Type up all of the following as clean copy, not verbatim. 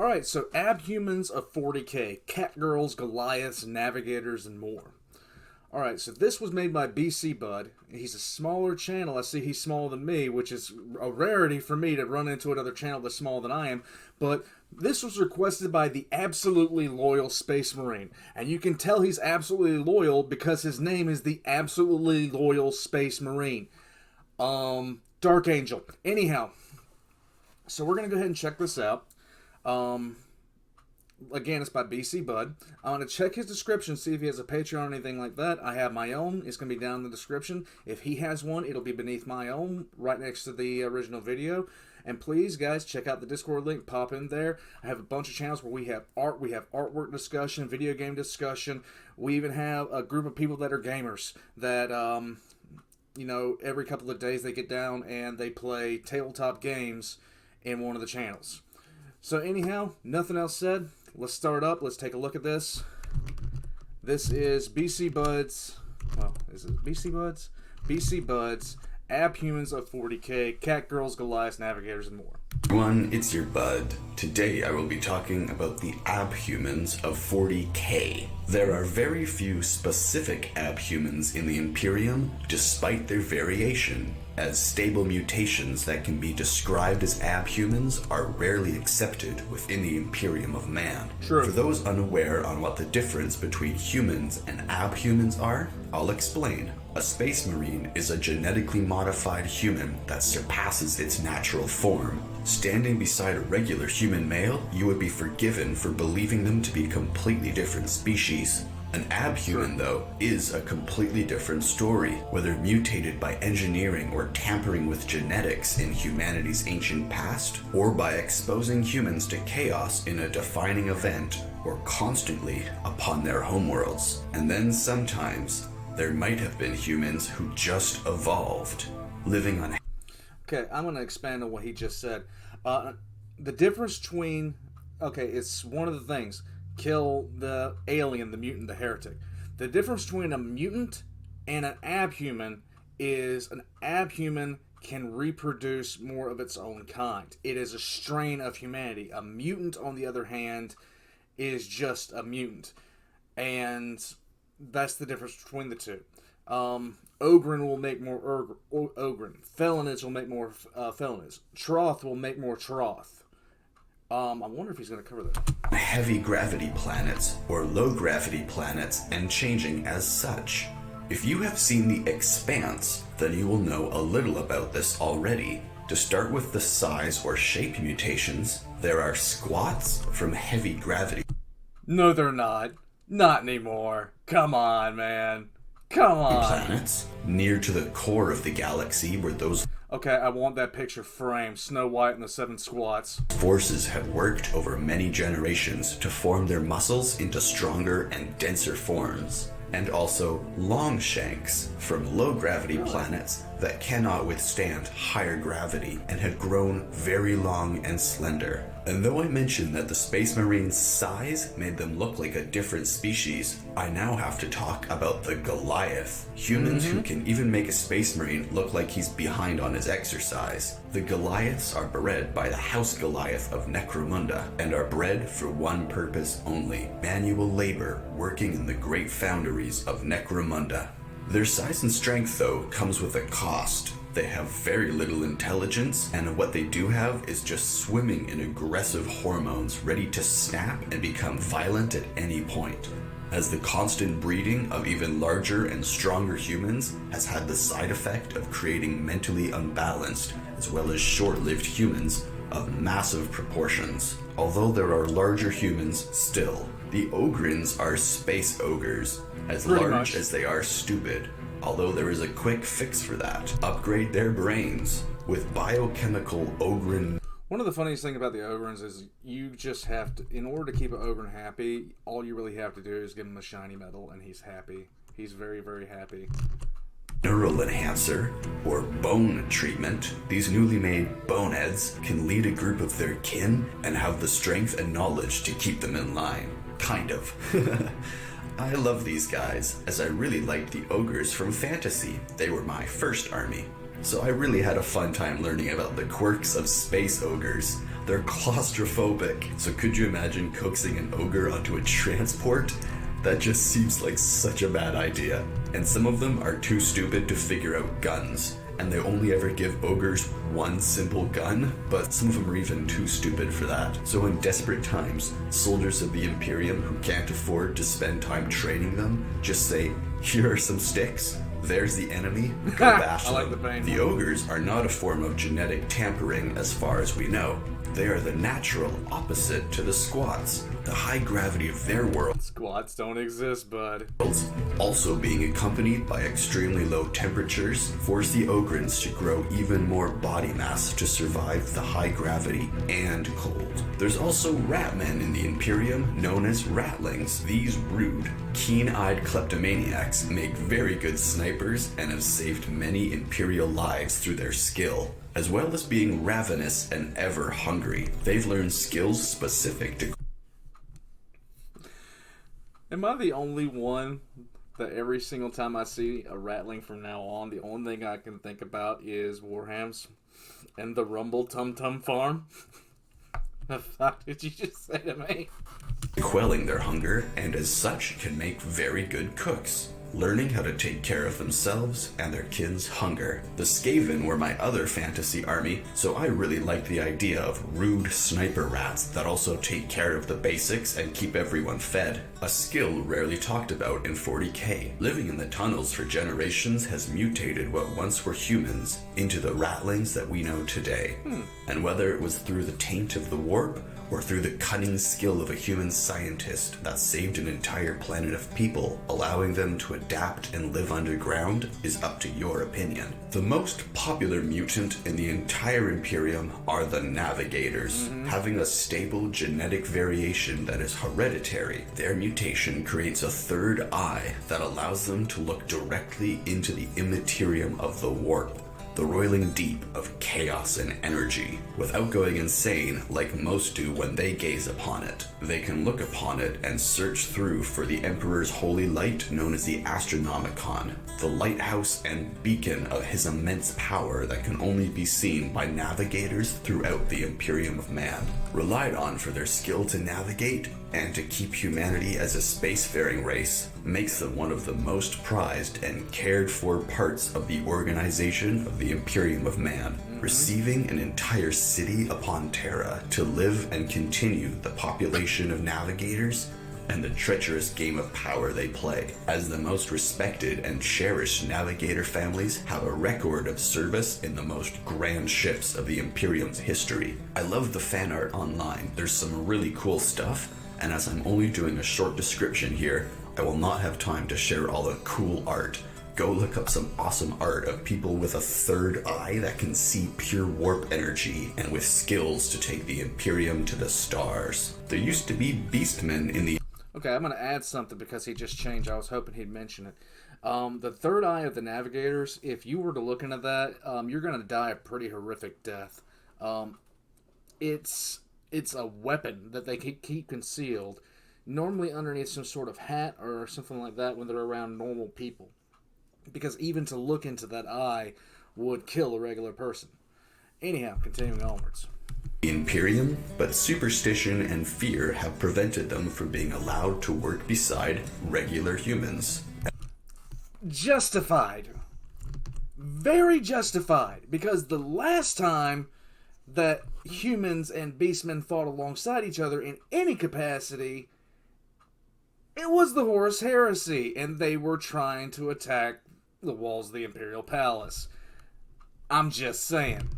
Alright, so Abhumans of 40k, Catgirls, Goliaths, Navigators, and more. Alright, so this was made by BC Bud. He's a smaller channel. I see he's smaller than me, which is a rarity for me to run into another channel that's smaller than I am. But this was requested by the absolutely loyal Space Marine. And you can tell he's absolutely loyal because his name is the absolutely loyal Space Marine. Dark Angel. Anyhow, so we're going to go ahead and check this out. Again, it's by BC Bud. I'm going to check his description, see if he has a Patreon or anything like that. I have my own. It's going to be down in the description. If he has one, it'll be beneath my own, right next to the original video. And please, guys, check out the Discord link. Pop in there. I have a bunch of channels where we have art. We have artwork discussion, video game discussion. We even have a group of people that are gamers that, you know, every couple of days they get down and they play tabletop games in one of the channels. So anyhow, nothing else said. Let's start up. Let's take a look at this. This is BC Bud's. Well, is it BC Bud's? BC Bud's Abhumans of 40k, Catgirls, Goliaths, Navigators, and more. Everyone, it's your Bud. Today I will be talking about the Abhumans of 40k. There are very few specific Abhumans in the Imperium, despite their variation, as stable mutations that can be described as Abhumans are rarely accepted within the Imperium of Man. True. For those unaware on what the difference between humans and Abhumans are, I'll explain. A Space Marine is a genetically modified human that surpasses its natural form. Standing beside a regular human male, you would be forgiven for believing them to be completely different species. An Abhuman, though, is a completely different story, whether mutated by engineering or tampering with genetics in humanity's ancient past, or by exposing humans to chaos in a defining event, or constantly upon their homeworlds. And then sometimes, there might have been humans who just evolved, living on... Okay, I'm going to expand on what he just said. The difference between... Okay, it's one of the things. Kill the alien, the mutant, the heretic. The difference between a mutant and an abhuman is an abhuman can reproduce more of its own kind. It is a strain of humanity. A mutant, on the other hand, is just a mutant. And that's the difference between the two. Ogren will make more Ogren. Felonage will make more Felonage. Troth will make more Troth. I wonder if he's going to cover that. Heavy gravity planets or low gravity planets and changing as such. If you have seen The Expanse, then you will know a little about this already. To start with the size or shape mutations, there are squats from heavy gravity. No, they're not. Not anymore. Come on, man. Come on. Planets near to the core of the galaxy where those... Okay, I want that picture framed. Snow White and the Seven Squats. Forces have worked over many generations to form their muscles into stronger and denser forms. And also Longshanks from low-gravity planets that cannot withstand higher gravity and had grown very long and slender. And though I mentioned that the Space Marines' size made them look like a different species, I now have to talk about the Goliath. Humans who can even make a Space Marine look like he's behind on his exercise. The Goliaths are bred by the House Goliath of Necromunda and are bred for one purpose only: manual labor working in the great foundries of Necromunda. Their size and strength, though, comes with a cost. They have very little intelligence, and what they do have is just swimming in aggressive hormones ready to snap and become violent at any point. As the constant breeding of even larger and stronger humans has had the side effect of creating mentally unbalanced, as well as short-lived humans of massive proportions. Although there are larger humans still, the Ogrins are space ogres, as Pretty large much as they are stupid. Although there is a quick fix for that. Upgrade their brains with biochemical Ogren. One of the funniest things about the Ogrins is you just have to, in order to keep an Ogren happy, all you really have to do is give him a shiny medal and he's happy. He's very, very happy. Neural enhancer, or bone treatment. These newly made boneheads can lead a group of their kin and have the strength and knowledge to keep them in line. Kind of. I love these guys, as I really liked the ogres from fantasy. They were my first army. So I really had a fun time learning about the quirks of space ogres. They're claustrophobic, so could you imagine coaxing an ogre onto a transport? That just seems like such a bad idea. And some of them are too stupid to figure out guns, and they only ever give ogres one simple gun, but some of them are even too stupid for that. So in desperate times, soldiers of the Imperium who can't afford to spend time training them just say, here are some sticks, there's the enemy, go bash I like them. the pain. The ogres are not a form of genetic tampering as far as we know. They are the natural opposite to the squats. The high gravity of their world Squats don't exist, bud. also being accompanied by extremely low temperatures, force the ogrins to grow even more body mass to survive the high gravity and cold. There's also ratmen in the Imperium known as ratlings. These rude, keen-eyed kleptomaniacs make very good snipers and have saved many Imperial lives through their skill. As well as being ravenous and ever hungry, they've learned skills specific to... Am I the only one that every single time I see a ratling from now on, the only thing I can think about is Warhams and the Rumble Tum Tum Farm? The fuck did you just say to me? quelling their hunger, and as such can make very good cooks, learning how to take care of themselves and their kin's hunger. The Skaven were my other fantasy army, so I really liked the idea of rude sniper rats that also take care of the basics and keep everyone fed, a skill rarely talked about in 40k. Living in the tunnels for generations has mutated what once were humans into the ratlings that we know today. And whether it was through the taint of the warp, or through the cunning skill of a human scientist that saved an entire planet of people, allowing them to adapt and live underground, is up to your opinion. The most popular mutant in the entire Imperium are the Navigators. Having a stable genetic variation that is hereditary, their mutation creates a third eye that allows them to look directly into the immaterium of the warp, the roiling deep of chaos and energy, without going insane like most do when they gaze upon it. They can look upon it and search through for the Emperor's holy light known as the Astronomicon, the lighthouse and beacon of his immense power that can only be seen by navigators throughout the Imperium of Man. Relied on for their skill to navigate and to keep humanity as a spacefaring race, makes them one of the most prized and cared for parts of the organization of the Imperium of Man, receiving an entire city upon Terra to live and continue the population of navigators and the treacherous game of power they play. As the most respected and cherished navigator families have a record of service in the most grand ships of the Imperium's history. I love the fan art online. There's some really cool stuff, and as I'm only doing a short description here, I will not have time to share all the cool art. Go look up some awesome art of people with a third eye that can see pure warp energy and with skills to take the Imperium to the stars. There used to be beastmen in the... Okay, I'm going to add something because he just changed. I was hoping he'd mention it. The third eye of the Navigators, if you were to look into that, you're going to die a pretty horrific death. It's a weapon that they keep concealed, normally underneath some sort of hat or something like that when they're around normal people. Because even to look into that eye would kill a regular person. Anyhow, continuing onwards. Imperium, but superstition and fear have prevented them from being allowed to work beside regular humans. Justified. Very justified. Because the last time that humans and beastmen fought alongside each other in any capacity, it was the Horus Heresy, and they were trying to attack the walls of the Imperial Palace. I'm just saying.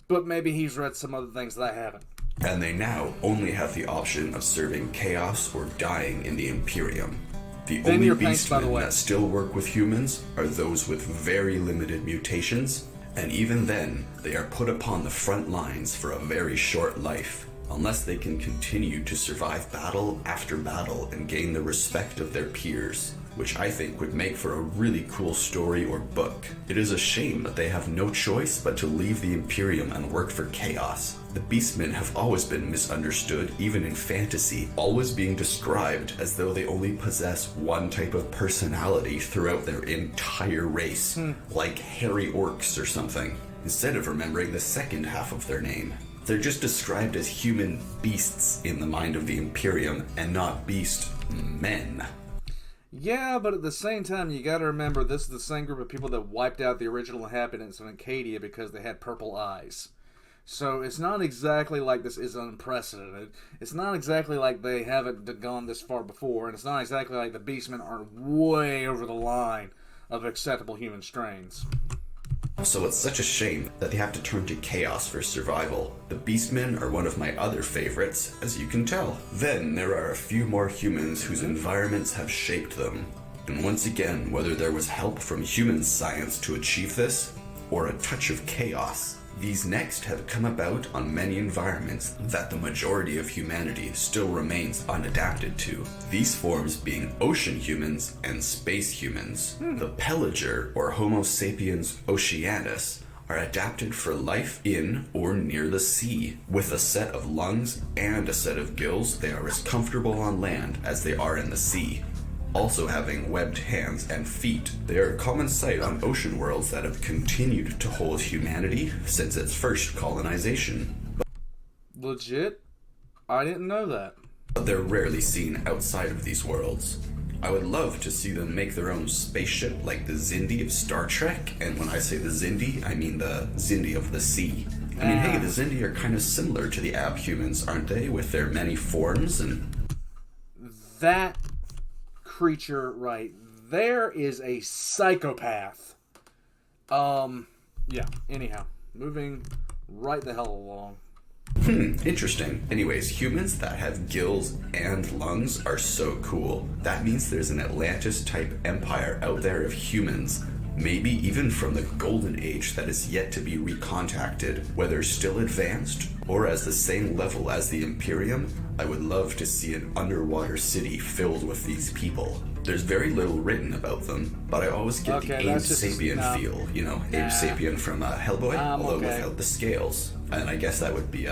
But maybe he's read some other things that I haven't. And they now only have the option of serving chaos or dying in the Imperium. The only beastmen that still work with humans are those with very limited mutations, and even then, they are put upon the front lines for a very short life, unless they can continue to survive battle after battle and gain the respect of their peers. which I think would make for a really cool story or book. It is a shame that they have no choice but to leave the Imperium and work for chaos. The Beastmen have always been misunderstood, even in fantasy, always being described as though they only possess one type of personality throughout their entire race, like hairy orcs or something, instead of remembering the second half of their name. They're just described as human beasts in the mind of the Imperium, and not beast men. Yeah, but at the same time, you gotta remember this is the same group of people that wiped out the original inhabitants of Acadia because they had purple eyes. So it's not exactly like this is unprecedented. It's not exactly like they haven't gone this far before, and it's not exactly like the Beastmen are way over the line of acceptable human strains. So it's such a shame that they have to turn to chaos for survival. The Beastmen are one of my other favorites, as you can tell. Then there are a few more humans whose environments have shaped them. And once again, whether there was help from human science to achieve this, or a touch of chaos, these next have come about on many environments that the majority of humanity still remains unadapted to. These forms being ocean humans and space humans. The Pelager, or Homo sapiens oceanus, are adapted for life in or near the sea. With a set of lungs and a set of gills, they are as comfortable on land as they are in the sea. Also having webbed hands and feet, they are a common sight on ocean worlds that have continued to hold humanity since its first colonization. Legit? I didn't know that. But they're rarely seen outside of these worlds. I would love to see them make their own spaceship like the Xindi of Star Trek, and when I say the Xindi, I mean the Xindi of the sea. I mean, hey, the Xindi are kind of similar to the Abhumans, aren't they, with their many forms and... That creature right there is a psychopath. Yeah, anyhow, moving right the hell along. Interesting. Anyways, humans that have gills and lungs are so cool. That means there's an Atlantis-type empire out there of humans, maybe even from the Golden Age that is yet to be recontacted. Whether still advanced, or as the same level as the Imperium, I would love to see an underwater city filled with these people. There's very little written about them, but I always get the Abe Sapien feel, you know, Abe Sapien from Hellboy, although without the scales. And I guess that would be,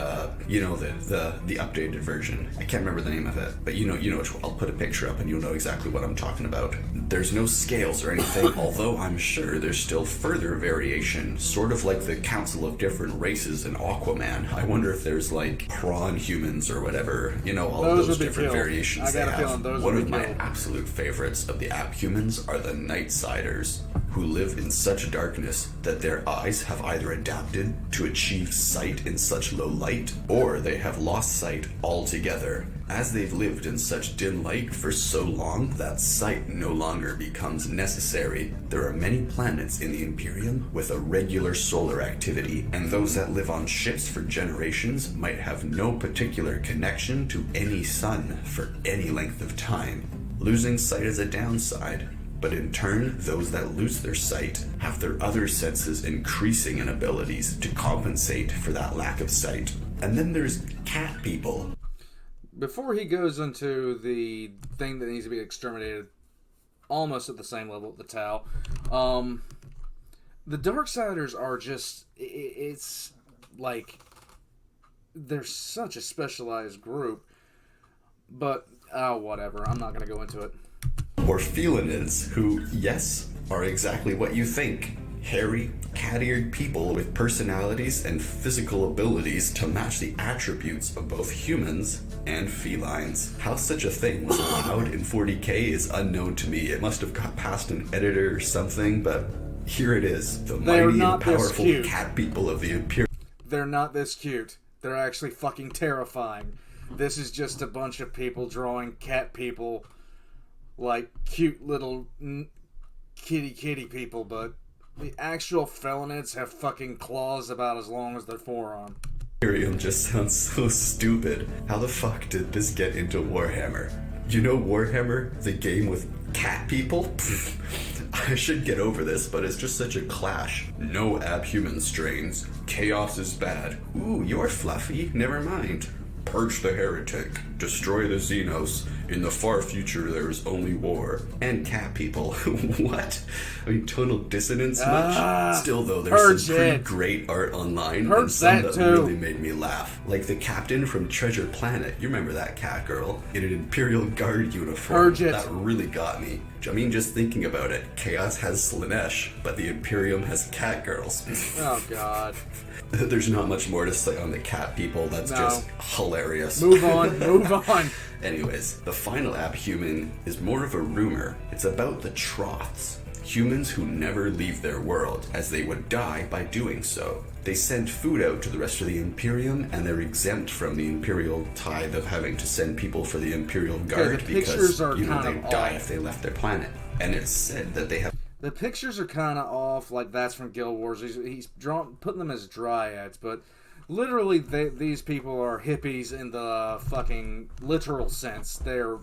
you know, the updated version. I can't remember the name of it, but you know, I'll put a picture up and you'll know exactly what I'm talking about. There's no scales or anything, although I'm sure there's still further variation, sort of like the Council of Different Races in Aquaman. I wonder if there's like prawn humans or whatever, you know, all those different variations they have. One of my absolute favorites of the Abhumans are the Nightsiders, who live in such darkness that their eyes have either adapted to achieve sight in such low light, or they have lost sight altogether. As they've lived in such dim light for so long that sight no longer becomes necessary. There are many planets in the Imperium with a regular solar activity, and those that live on ships for generations might have no particular connection to any sun for any length of time. Losing sight is a downside, but in turn, those that lose their sight have their other senses increasing in abilities to compensate for that lack of sight. And then there's cat people. Before he goes into the thing that needs to be exterminated, almost at the same level at the Tau, the Darksiders are just, it's like, they're such a specialized group, but, whatever, I'm not going to go into it. Or felinids, who, yes, are exactly what you think. Hairy, cat-eared people with personalities and physical abilities to match the attributes of both humans and felines. How such a thing was allowed in 40K is unknown to me. It must have got past an editor or something, but here it is. The mighty and powerful cat people of the Imperium. They're not this cute. They're actually fucking terrifying. This is just a bunch of people drawing cat people like cute little kitty people, but the actual felinids have fucking claws about as long as their forearm. Imperium just sounds so stupid. How the fuck did this get into Warhammer? You know Warhammer, the game with cat people? I should get over this, but it's just such a clash. No abhuman strains. Chaos is bad. Ooh, you're fluffy. Never mind. Purge the heretic, destroy the Xenos. In the far future, there is only war. And cat people. What? I mean, total dissonance much? Still, though, there's some pretty great art online, and some that really made me laugh. Like the captain from Treasure Planet. You remember that cat girl? In an Imperial Guard uniform. That really got me. I mean, just thinking about it, Chaos has Slanesh, but the Imperium has cat girls. Oh, God. There's not much more to say on the cat people. That's just hilarious. Move on, move on. Anyways, the final abhuman is more of a rumor. It's about the Troths, humans who never leave their world, as they would die by doing so. They send food out to the rest of the Imperium, and they're exempt from the Imperial tithe of having to send people for the Imperial Guard because, they die if they left their planet. And it's said that they have... The pictures are kind of off, like that's from Guild Wars. He's putting them as dryads, but literally these people are hippies in the fucking literal sense. They're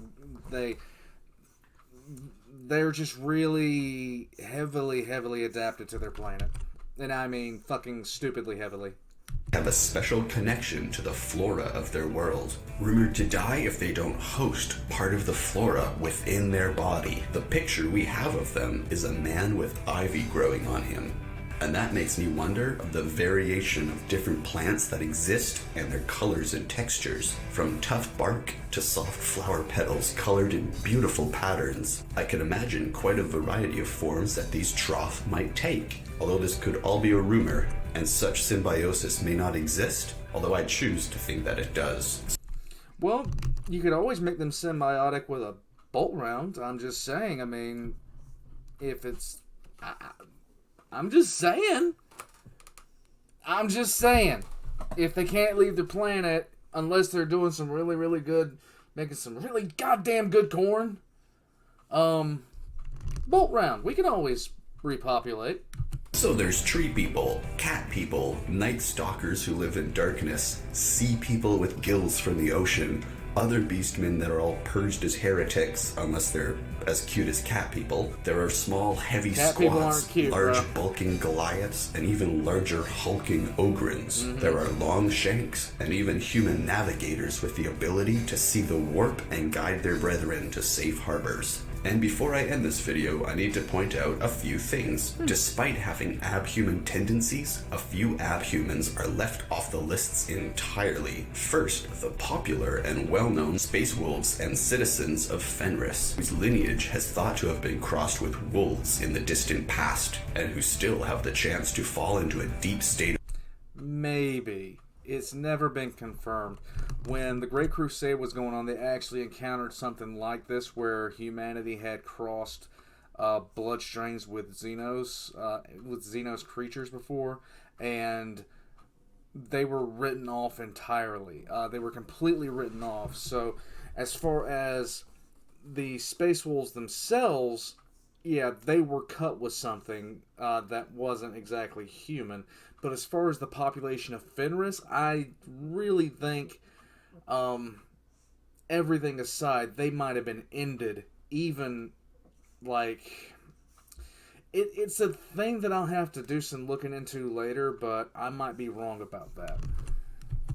just really heavily adapted to their planet. And I mean fucking stupidly heavily. Have a special connection to the flora of their world, rumored to die if they don't host part of the flora within their body. The picture we have of them is a man with ivy growing on him. And that makes me wonder of the variation of different plants that exist and their colors and textures, from tough bark to soft flower petals colored in beautiful patterns. I can imagine quite a variety of forms that these Troth might take, although this could all be a rumor, and such symbiosis may not exist, although I choose to think that it does. Well, you could always make them symbiotic with a bolt round. I'm just saying, I mean, if it's... I'm just saying. If they can't leave the planet, unless they're doing some really good, making some really goddamn good corn, bolt round. We can always repopulate. So there's tree people, cat people, night stalkers who live in darkness, sea people with gills from the ocean, other beastmen that are all purged as heretics, unless they're as cute as cat people. There are small, heavy squats, large, bulking Goliaths, and even larger, hulking Ogrins. Mm-hmm. There are long shanks, and even human navigators with the ability to see the warp and guide their brethren to safe harbors. And before I end this video, I need to point out a few things. Despite having abhuman tendencies, a few abhumans are left off the lists entirely. First, the popular and well-known space wolves and citizens of Fenris, whose lineage has thought to have been crossed with wolves in the distant past, and who still have the chance to fall into a deep state of... Maybe. It's never been confirmed. When the Great Crusade was going on, they actually encountered something like this, where humanity had crossed bloodstreams with Xenos creatures before, and they were written off entirely. They were completely written off. So, as far as the Space Wolves themselves, yeah, they were cut with something that wasn't exactly human. But as far as the population of Fenris, I really think, everything aside, they might have been ended. Even, like, it's a thing that I'll have to do some looking into later, but I might be wrong about that.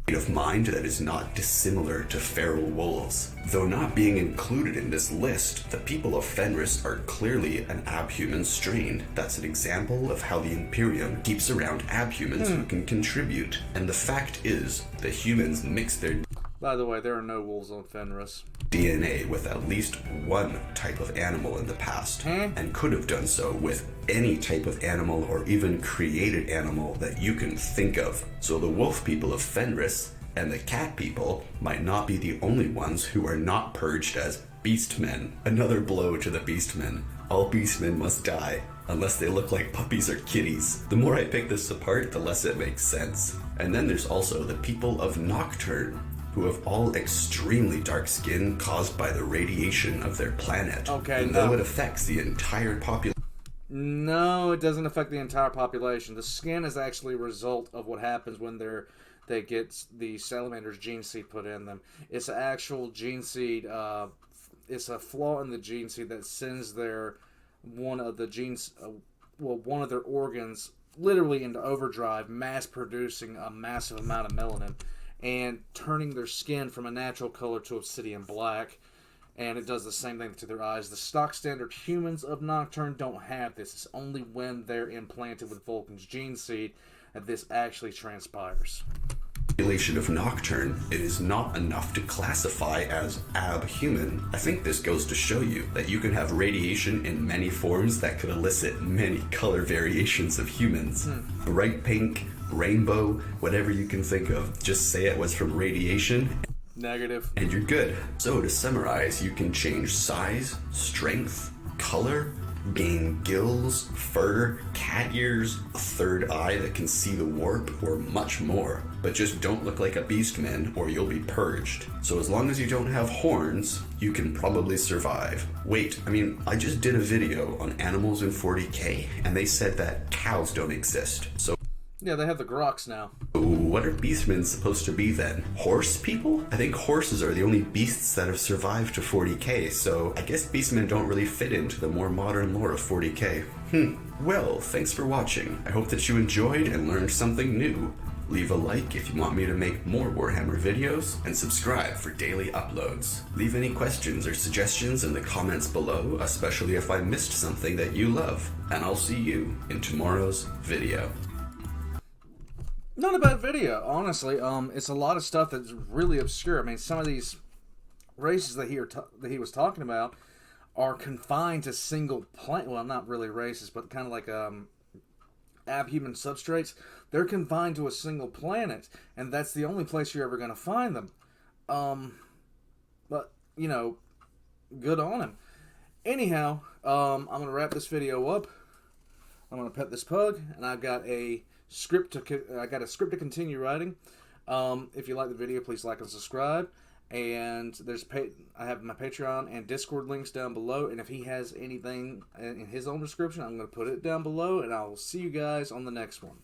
Of mind that is not dissimilar to feral wolves. Though not being included in this list, the people of Fenris are clearly an abhuman strain. That's an example of how the Imperium keeps around abhumans who can contribute. And the fact is, the humans mix their... By the way, there are no wolves on Fenris. DNA with at least one type of animal in the past, and could have done so with any type of animal or even created animal that you can think of. So the wolf people of Fenris and the cat people might not be the only ones who are not purged as beastmen. Another blow to the beastmen. All beastmen must die, unless they look like puppies or kitties. The more I pick this apart, the less it makes sense. And then there's also the people of Nocturne, who have all extremely dark skin caused by the radiation of their planet. Okay, and though it affects the entire population... No, it doesn't affect the entire population. The skin is actually a result of what happens when they get the salamander's gene seed put in them. It's an actual gene seed. It's a flaw in the gene seed that sends one of their organs literally into overdrive, mass producing a massive amount of melanin. and turning their skin from a natural color to obsidian black. And it does the same thing to their eyes. The stock standard humans of Nocturne don't have this. It's only when they're implanted with Vulcan's gene seed that this actually transpires. Population of Nocturne, it is not enough to classify as abhuman. I think this goes to show you that you can have radiation in many forms that could elicit many color variations of humans. Bright pink, rainbow, whatever you can think of. Just say it was from radiation. Negative. And you're good. So to summarize, you can change size, strength, color, gain gills, fur, cat ears, a third eye that can see the warp, or much more. But just don't look like a beastman or you'll be purged. So as long as you don't have horns, you can probably survive. Wait, I just did a video on animals in 40k and they said that cows don't exist. So yeah, they have the groks now. what are beastmen supposed to be then? Horse people? I think horses are the only beasts that have survived to 40k, so I guess beastmen don't really fit into the more modern lore of 40k. Well, thanks for watching. I hope that you enjoyed and learned something new. Leave a like if you want me to make more Warhammer videos, and subscribe for daily uploads. Leave any questions or suggestions in the comments below, especially if I missed something that you love, and I'll see you in tomorrow's video. Not a bad video, honestly. It's a lot of stuff that's really obscure. Some of these races that he was talking about are confined to single planet. Well, not really races, but kind of like abhuman substrates. They're confined to a single planet, and that's the only place you're ever going to find them. But good on him. Anyhow, I'm going to wrap this video up. I'm going to pet this pug, and I've got a script to continue writing. If you like the video, please like and subscribe. And I have my Patreon and Discord links down below. And if he has anything in his own description, I'm going to put it down below. And I will see you guys on the next one.